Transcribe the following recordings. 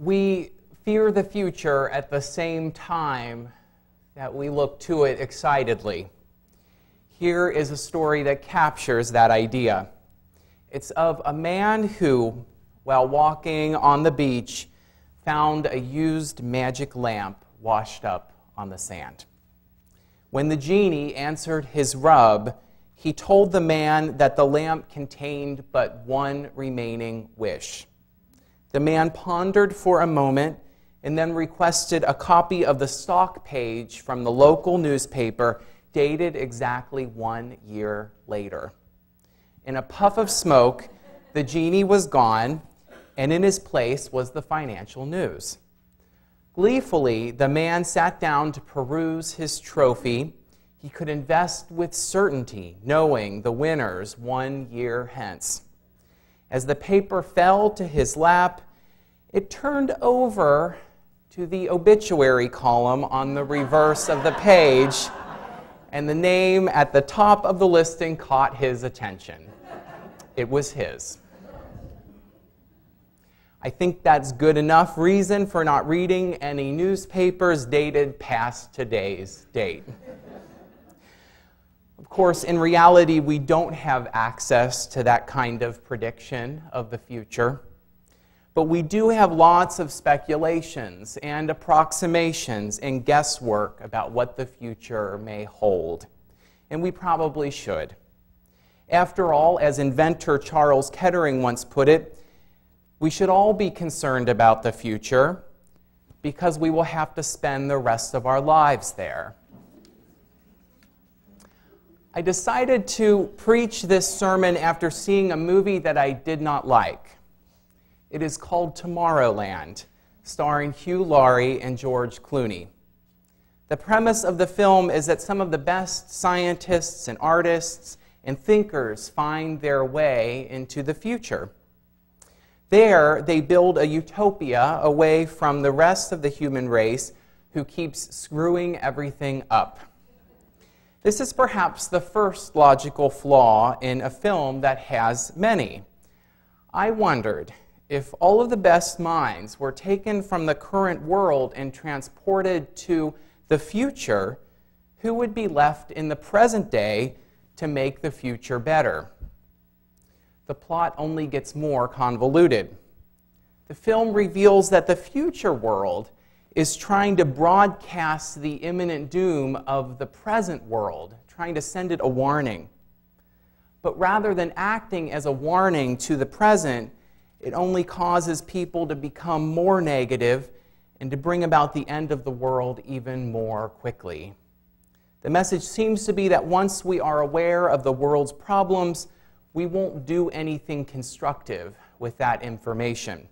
We fear the future at the same time that we look to it excitedly. Here is a story that captures that idea. It's of a man who, while walking on the beach, found a used magic lamp washed up on the sand. When the genie answered his rub, he told the man that the lamp contained but one remaining wish. The man pondered for a moment and then requested a copy of the stock page from the local newspaper dated exactly 1 year later. In a puff of smoke, the genie was gone, and in his place was the financial news. Gleefully, the man sat down to peruse his trophy. He could invest with certainty, knowing the winners 1 year hence. As the paper fell to his lap, it turned over to the obituary column on the reverse of the page, and the name at the top of the listing caught his attention. It was his. I think that's good enough reason for not reading any newspapers dated past today's date. Of course, in reality, we don't have access to that kind of prediction of the future, but we do have lots of speculations and approximations and guesswork about what the future may hold, and we probably should. After all, as inventor Charles Kettering once put it, we should all be concerned about the future because we will have to spend the rest of our lives there. I decided to preach this sermon after seeing a movie that I did not like. It is called Tomorrowland, starring Hugh Laurie and George Clooney. The premise of the film is that some of the best scientists and artists and thinkers find their way into the future. There, they build a utopia away from the rest of the human race who keeps screwing everything up. This is perhaps the first logical flaw in a film that has many. I wondered if all of the best minds were taken from the current world and transported to the future, who would be left in the present day to make the future better? The plot only gets more convoluted. The film reveals that the future world is trying to broadcast the imminent doom of the present world, trying to send it a warning. But rather than acting as a warning to the present, it only causes people to become more negative and to bring about the end of the world even more quickly. The message seems to be that once we are aware of the world's problems, we won't do anything constructive with that information.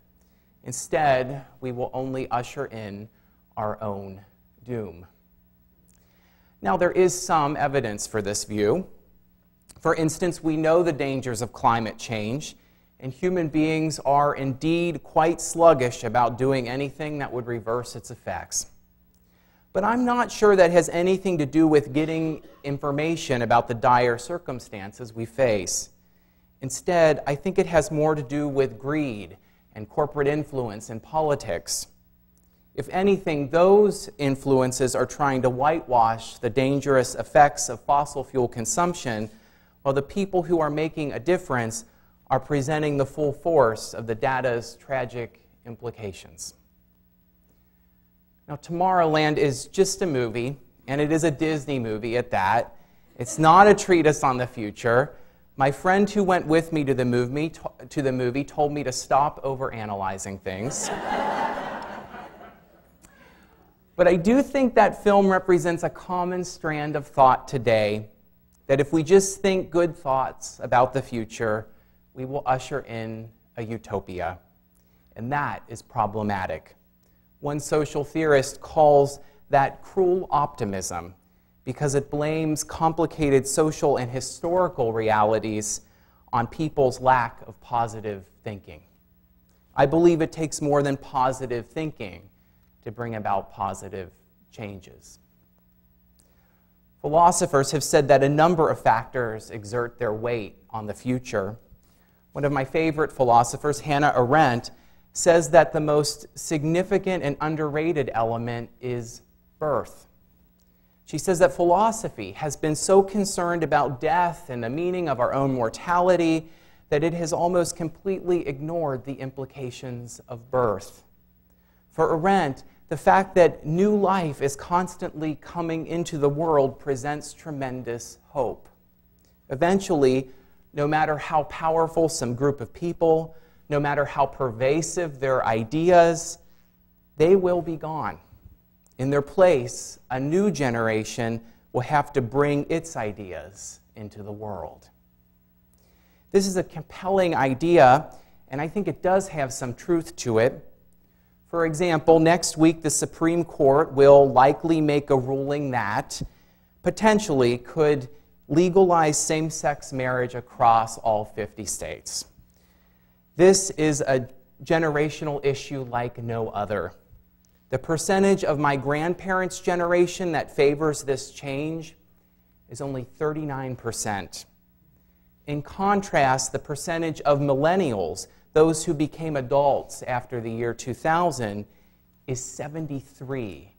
Instead, we will only usher in our own doom. Now, there is some evidence for this view. For instance, we know the dangers of climate change, and human beings are indeed quite sluggish about doing anything that would reverse its effects. But I'm not sure that has anything to do with getting information about the dire circumstances we face. Instead, I think it has more to do with greed and corporate influence in politics. If anything, those influences are trying to whitewash the dangerous effects of fossil fuel consumption, while the people who are making a difference are presenting the full force of the data's tragic implications. Now, Tomorrowland is just a movie, and it is a Disney movie at that. It's not a treatise on the future. My friend who went with me to the movie told me to stop overanalyzing things. But I do think that film represents a common strand of thought today, that if we just think good thoughts about the future, we will usher in a utopia. And that is problematic. One social theorist calls that cruel optimism because it blames complicated social and historical realities on people's lack of positive thinking. I believe it takes more than positive thinking to bring about positive changes. Philosophers have said that a number of factors exert their weight on the future. One of my favorite philosophers, Hannah Arendt, says that the most significant and underrated element is birth. She says that philosophy has been so concerned about death and the meaning of our own mortality that it has almost completely ignored the implications of birth. For Arendt, the fact that new life is constantly coming into the world presents tremendous hope. Eventually, no matter how powerful some group of people, no matter how pervasive their ideas, they will be gone. In their place, a new generation will have to bring its ideas into the world. This is a compelling idea, and I think it does have some truth to it. For example, next week the Supreme Court will likely make a ruling that potentially could legalize same-sex marriage across all 50 states. This is a generational issue like no other. The percentage of my grandparents' generation that favors this change is only 39%. In contrast, the percentage of millennials, those who became adults after the year 2000, is 73%.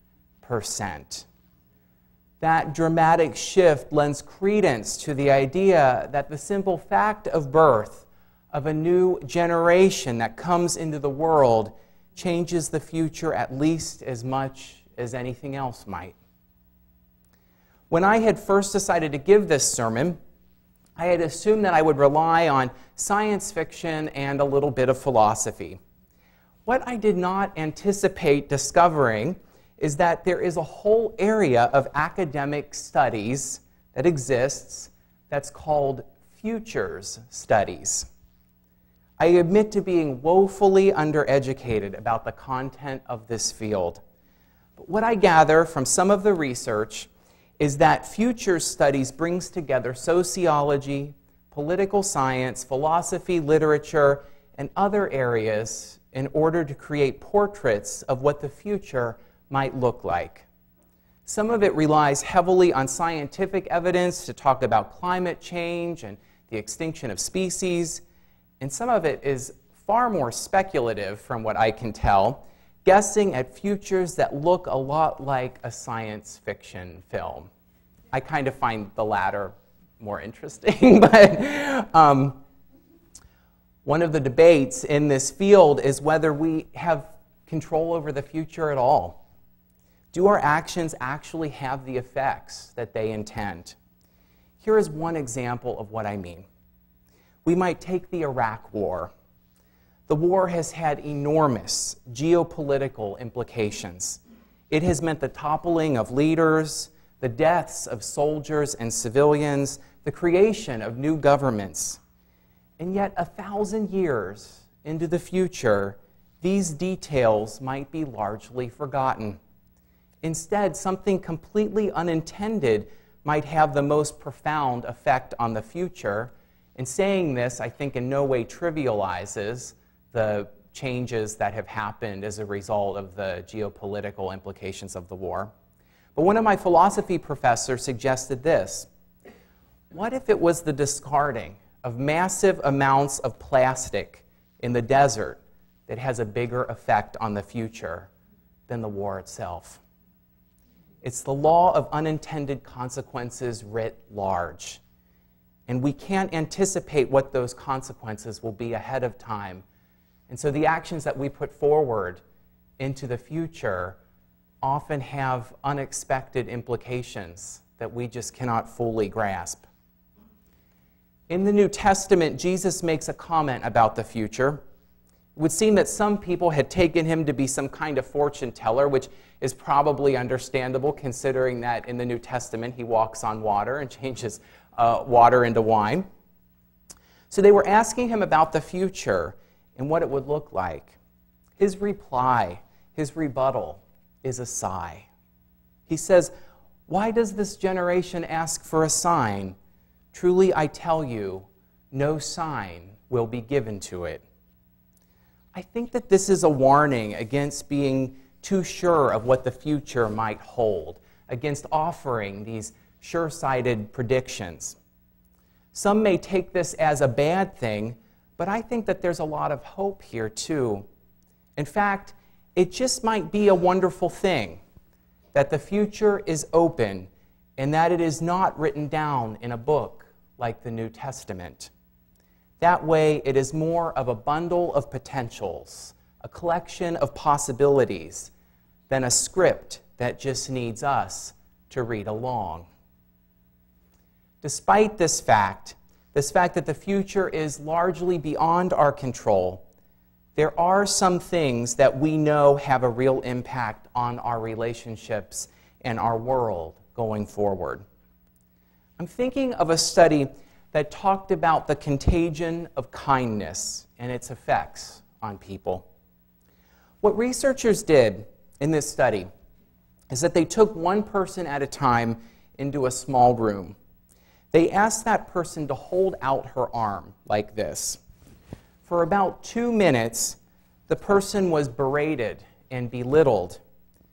That dramatic shift lends credence to the idea that the simple fact of birth, of a new generation that comes into the world, changes the future at least as much as anything else might. When I had first decided to give this sermon, I had assumed that I would rely on science fiction and a little bit of philosophy. What I did not anticipate discovering is that there is a whole area of academic studies that exists that's called futures studies. I admit to being woefully undereducated about the content of this field. But what I gather from some of the research is that futures studies brings together sociology, political science, philosophy, literature, and other areas in order to create portraits of what the future might look like. Some of it relies heavily on scientific evidence to talk about climate change and the extinction of species, and some of it is far more speculative from what I can tell, guessing at futures that look a lot like a science fiction film. I kind of find the latter more interesting, but one of the debates in this field is whether we have control over the future at all. Do our actions actually have the effects that they intend? Here is one example of what I mean. We might take the Iraq War. The war has had enormous geopolitical implications. It has meant the toppling of leaders, the deaths of soldiers and civilians, the creation of new governments. And yet, 1,000 years into the future, these details might be largely forgotten. Instead, something completely unintended might have the most profound effect on the future. And saying this, I think, in no way trivializes the changes that have happened as a result of the geopolitical implications of the war. But one of my philosophy professors suggested this. What if it was the discarding of massive amounts of plastic in the desert that has a bigger effect on the future than the war itself? It's the law of unintended consequences writ large. And we can't anticipate what those consequences will be ahead of time. And so the actions that we put forward into the future often have unexpected implications that we just cannot fully grasp. In the New Testament, Jesus makes a comment about the future. It would seem that some people had taken him to be some kind of fortune teller, which is probably understandable considering that in the New Testament he walks on water and changes water into wine. So they were asking him about the future and what it would look like. His reply, his rebuttal, is a sigh. He says, "Why does this generation ask for a sign? Truly I tell you, no sign will be given to it." I think that this is a warning against being too sure of what the future might hold, against offering these sure-sighted predictions. Some may take this as a bad thing, but I think that there's a lot of hope here too. In fact, it just might be a wonderful thing that the future is open and that it is not written down in a book like the New Testament. That way, it is more of a bundle of potentials, a collection of possibilities, than a script that just needs us to read along. Despite this fact that the future is largely beyond our control, there are some things that we know have a real impact on our relationships and our world going forward. I'm thinking of a study that talked about the contagion of kindness and its effects on people. What researchers did in this study is that they took one person at a time into a small room. They asked that person to hold out her arm like this. For about 2 minutes, the person was berated and belittled.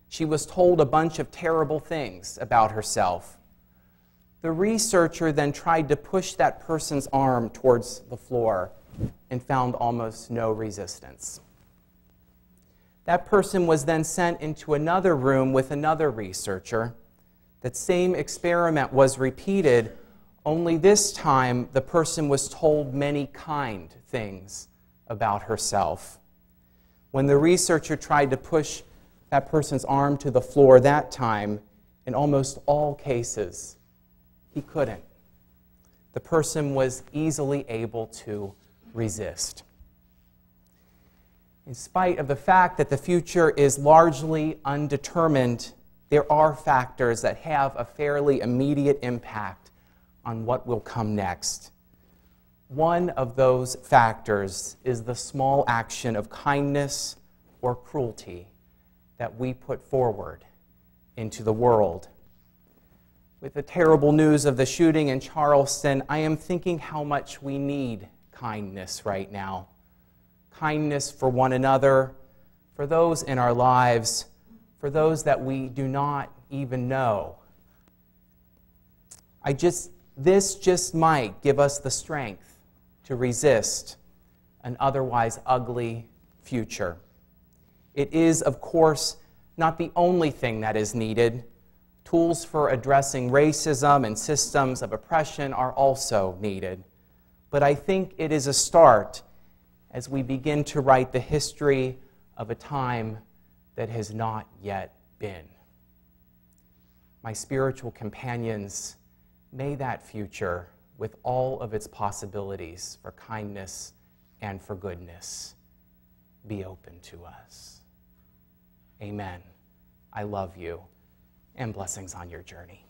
She was told a bunch of terrible things about herself. The researcher then tried to push that person's arm towards the floor and found almost no resistance. That person was then sent into another room with another researcher. That same experiment was repeated, only this time the person was told many kind things about herself. When the researcher tried to push that person's arm to the floor that time, in almost all cases, he couldn't. The person was easily able to resist. In spite of the fact that the future is largely undetermined, there are factors that have a fairly immediate impact on what will come next. One of those factors is the small action of kindness or cruelty that we put forward into the world. With the terrible news of the shooting in Charleston, I am thinking how much we need kindness right now. Kindness for one another, for those in our lives, for those that we do not even know. This just might give us the strength to resist an otherwise ugly future. It is, of course, not the only thing that is needed. Tools for addressing racism and systems of oppression are also needed. But I think it is a start as we begin to write the history of a time that has not yet been. My spiritual companions, may that future, with all of its possibilities for kindness and for goodness, be open to us. Amen. I love you, and blessings on your journey.